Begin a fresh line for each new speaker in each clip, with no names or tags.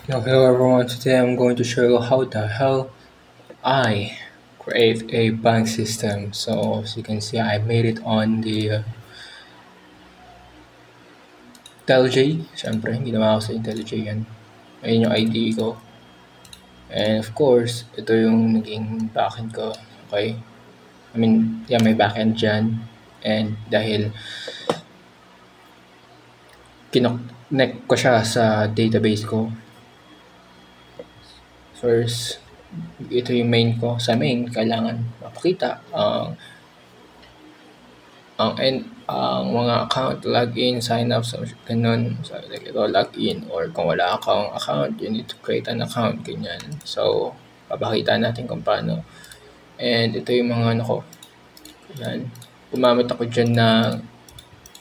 Hello everyone, today I'm going to show you how the hell I create a bank system. So as you can see, I made it on the IntelliJ. Siyempre, ginawa ko sa IntelliJ yan. Ayun yung ID ko. And of course, ito yung naging backend ko. Okay? Yeah, may backend dyan. And dahil kinoconnect ko siya sa database ko, first, ito yung main ko. Sa main, kailangan mapakita ang mga account, login, sign up, so ganun. So, like ito, login, or kung wala akong account, you need to create an account, ganyan. So, papakita natin kung paano. And ito yung mga ano ko. Yan. Gumamit ako dyan ng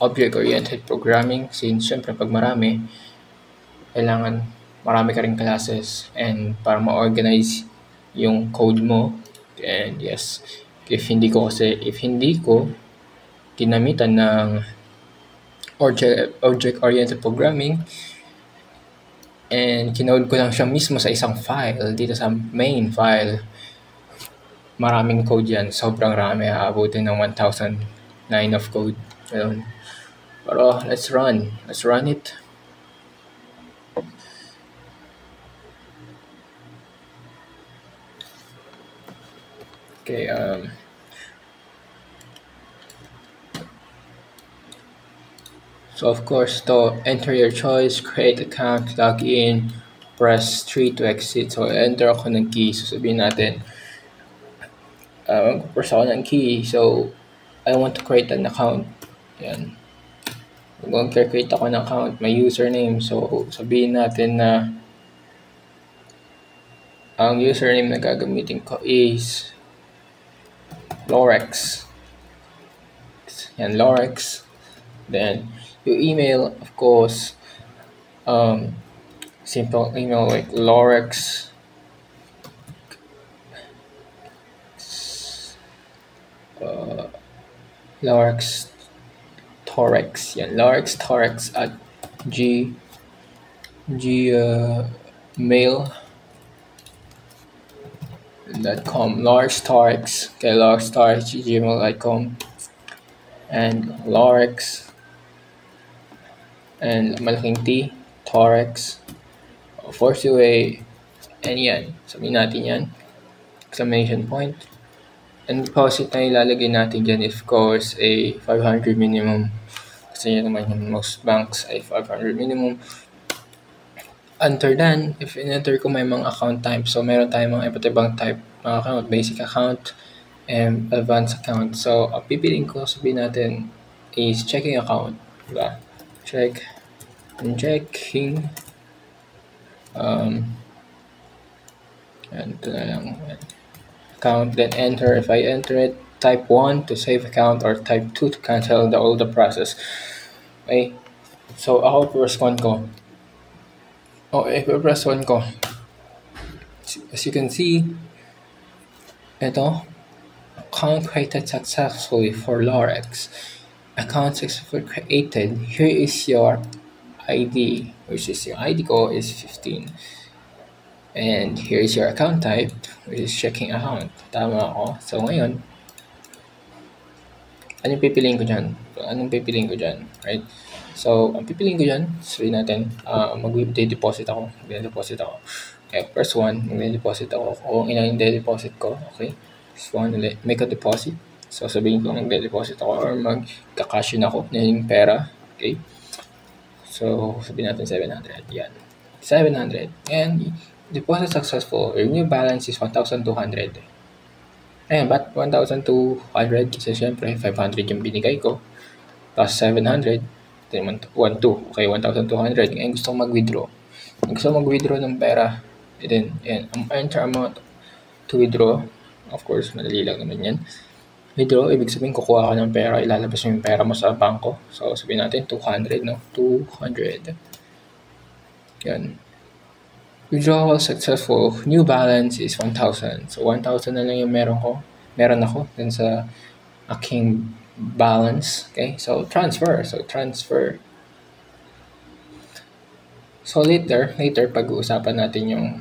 object-oriented programming since syempre pag marami, kailangan marami ka rin classes and para ma-organize yung code mo. And yes, if hindi ko ginamitan ng object-oriented programming and kinode ko lang siya mismo sa isang file dito sa main file, maraming code yan, sobrang rami, aabutin ng 1,009 of code. Ayun. Pero let's run it. Okay, so of course, to enter your choice, create account, log in, press 3 to exit. So enter ako ng key. So sabihin natin, mag-press ako ng key. So I want to create an account. Yan. Mag-create ako ng account, may username. So sabihin natin na ang username na gagamitin ko is Lorex. Yan, Lorex. Then your email, of course, simple email like Lorex Lorex Torex. Yan, Lorex Torex at mail.com. Lorex Torex. Okay, Lorex Torex gmail.com. And Lorex and malaking T, Torex, 428, and yan. Sabihin natin yan. Exclamation point. And deposit na ilalagay natin dyan is of course a 500 minimum. Kasi yun naman yung most banks ay 500 minimum. Until then, if in-enter ko may mga account type, so meron tayong mga iba't ibang type ng account, basic account, and advanced account. So, ang pipiliin ko, sabihin natin, is checking account. Diba? Checking. And ito na lang. Account, then enter. If I enter it, type 1 to save account or type 2 to cancel all the process. Okay? So, ako press 1 ko. If I press 1 ko, as you can see, ito, account created successfully for Lorex. Account successfully created. Here is your ID, which is yung ID ko is 15. And here is your account type, which is checking account. Tama ako. So ngayon, anong pipiliin ko dyan? Right? So, ang pipiliin ko dyan, sabihin natin, mag-deposit ako. Okay, first one, mag-deposit ako. Kung ilan yung deposit ko, okay? First one, make a deposit. So, sabihin ko, mag-deposit ako or mag-cash in ako na yung pera. Okay? So, sabihin natin 700. Yan. 700. And, deposit successful. Your new balance is 1,200. Ayan, ba't 1,200? Kasi syempre, 500 yung binigay ko. Plus 700. 1,200. Okay, 1,200. Ngayon gusto kong mag-withdraw ng pera. And then, enter amount to withdraw. Of course, madali lang naman yan. Withdraw, ibig sabihin kukuha ka ng pera, ilalabas mo yung pera mo sa bangko. So, sabihin natin 200, no? 200. Yan. Withdrawal successful. New balance is 1,000. So, 1,000 na lang yung meron ako dun sa aking balance. Okay? So, transfer. So later pag-uusapan natin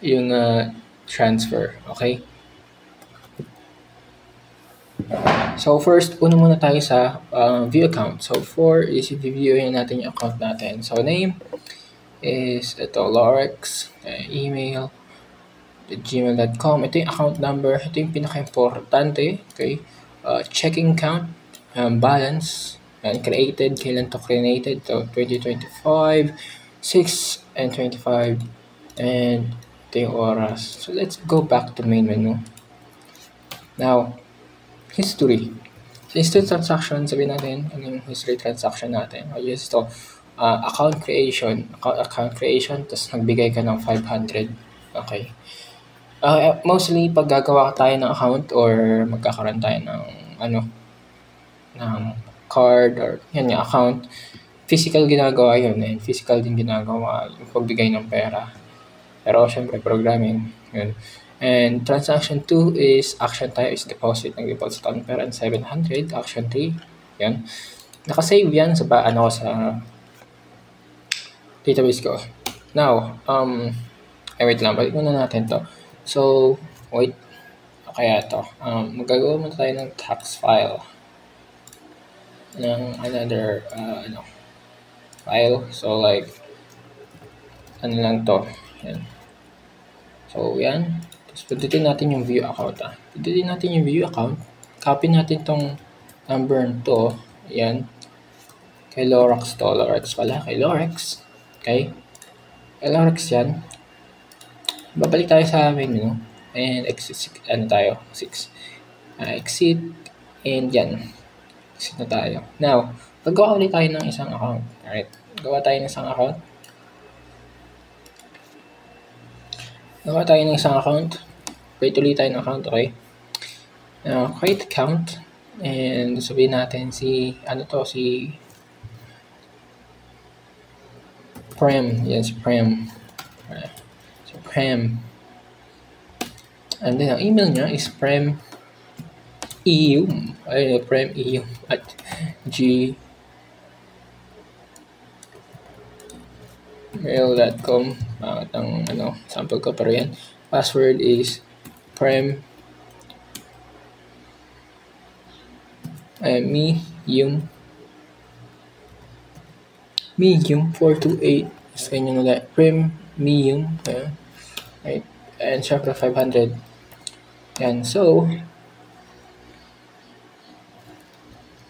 yung transfer, okay? So first, una muna tayo sa view account. So for is i-viewin natin yung account natin. So name is ito, Lorex, email, gmail.com. Ito yung account number. Ito yung pinaka-importante. Okay? Checking account, balance, and created, kailan to created. So 2025, 6 and 25, and ito yung oras. So let's go back to main menu. Now, history. Sa history transaction, sabihin natin ano yung history transaction natin. O yes, ito, account creation. Account creation, tapos nagbigay ka ng 500. Okay. Mostly, pag gagawa tayo ng account or magkakaroon tayo ng card or yan yung account, physical ginagawa yun and physical din ginagawa yung pagbigay ng pera. Pero syempre, programming, yun. And transaction 2 is action tayo is deposit. Nag-deposit ako ng pera ng 700. Action 3, yan. Nakasave yan sa sa database ko. Now, wait lang, balik muna natin to. So, wait, kaya to. Magagawa muna tayo ng tax file ng another file. So, like, ano lang to. Yan. So, yan. Tapos, pindutin natin yung view account. Pindutin natin yung view account. Copy natin tong number to. Yan. Kay Lorex to. Lorex pala. Kay Lorex. Okay. Kay Lorex yan. Babalik tayo sa menu. And exit. Ano tayo? 6. Exit. And yan. Exit na tayo. Now, gagawa ulit tayo ng isang account. Alright. Gawa tayo ng isang account. Gawa tayo ng isang account. Create ulit tayo ng account, okay? Now, create account. And sabihin natin si Prem. Yes, Prem. So, Prem. And then, ang email niya is premeu. Premeu at gmail.com. Ang sample ko pero yan. Password is prem medium 428 is kanya nila prem medium right, and syempre 500 yan. So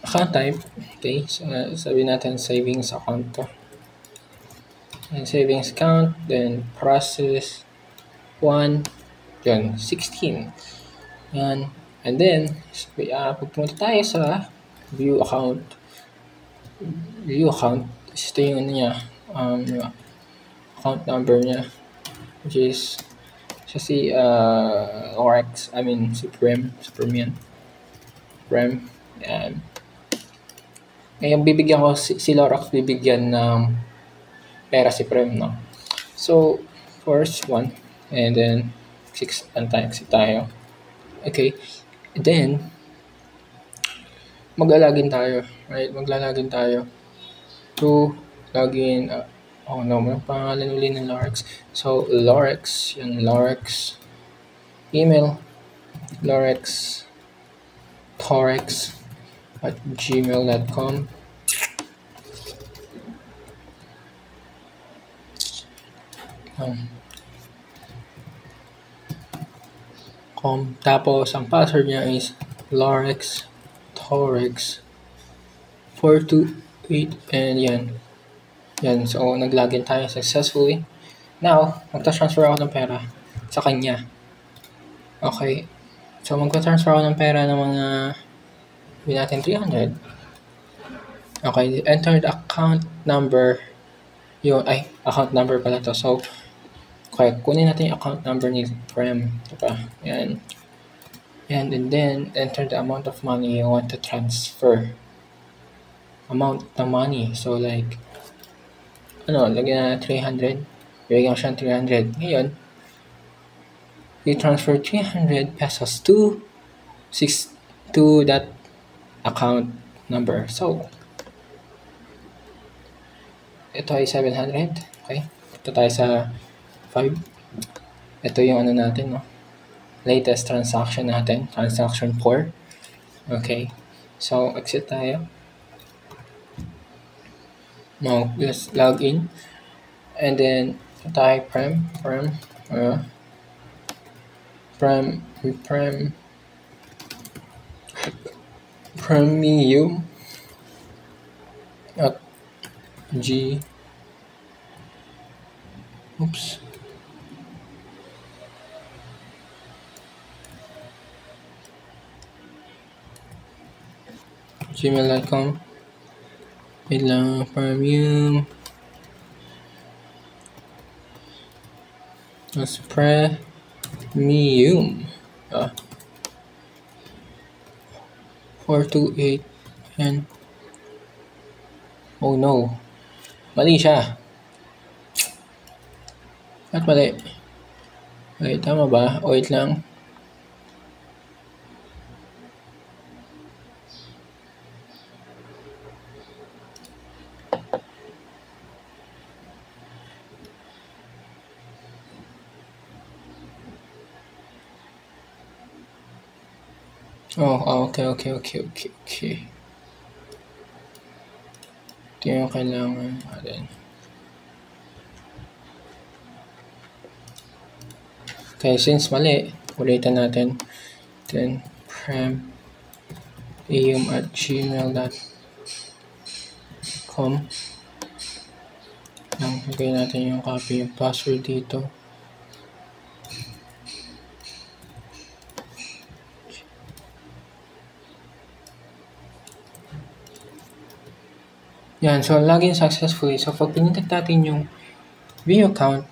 account type, okay, so sabihin natin savings account to. And savings account, then process 1, yun, 16 yan. And then pupunta tayo sa view account. Ito yung niya, yung account number niya, which is siya si Lorex, si Prem yan. Prem, yan. Ngayon bibigyan ko si Lorex, bibigyan ng pera si Prem, no? So, first 1, and then 6 exit tayo. Okay, then maglalagin tayo, right? Maglalagin tayo to login. May pangalan uli ng Lorex. So, Lorex, yung Lorex email, Lorex Torex at gmail.com. Tapos, ang password niya is Lorex Torex 428 and yan. So, nag-login tayo successfully. Now, magta-transfer ako ng pera sa kanya. Okay. So, magta-transfer ako ng pera ng mga natin 300. Okay. Enter the account number. Account number pala to. So, okay, kunin natin yung account number ni Prem. Diba? Yan. And then, enter the amount of money you want to transfer. Amount ng money. So, like, lagyan na 300. Bigyan ko siya 300. Ngayon, you transfer 300 pesos to that account number. So, ito ay 700. Okay? Ito tayo sa 5. Ito yung ano natin, no? Latest transaction natin. Transaction 4. Okay. So, exit tayo. Now, let's log in. And then, tayo premium at gmail.com. Wait lang, premium as premium 428 and oh no, mali siya. At mali. Okay, tama ba? Wait lang. Okay. Ito yung kailangan natin. Okay, since mali, ulitin natin. Then, premium@gmail.com. Lagay natin yung copy yung password dito. Yan, so login successfully. So pag pinindot natin yung view account,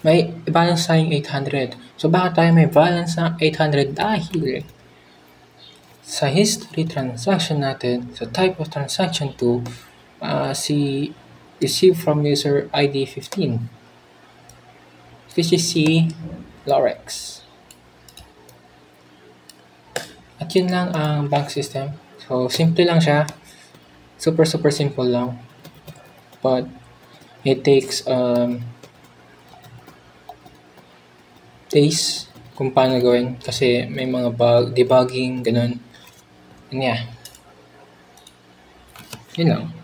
may balance tayong 800. So bakit tayo may balance na 800? Dahil sa history transaction natin, sa type of transaction 2, si receive from user ID 15, which is si Lorex. At yun lang ang bank system. So simple lang siya. Super simple lang. But it takes days kung paano gawin kasi may mga debugging, ganun. And yeah. Yun lang.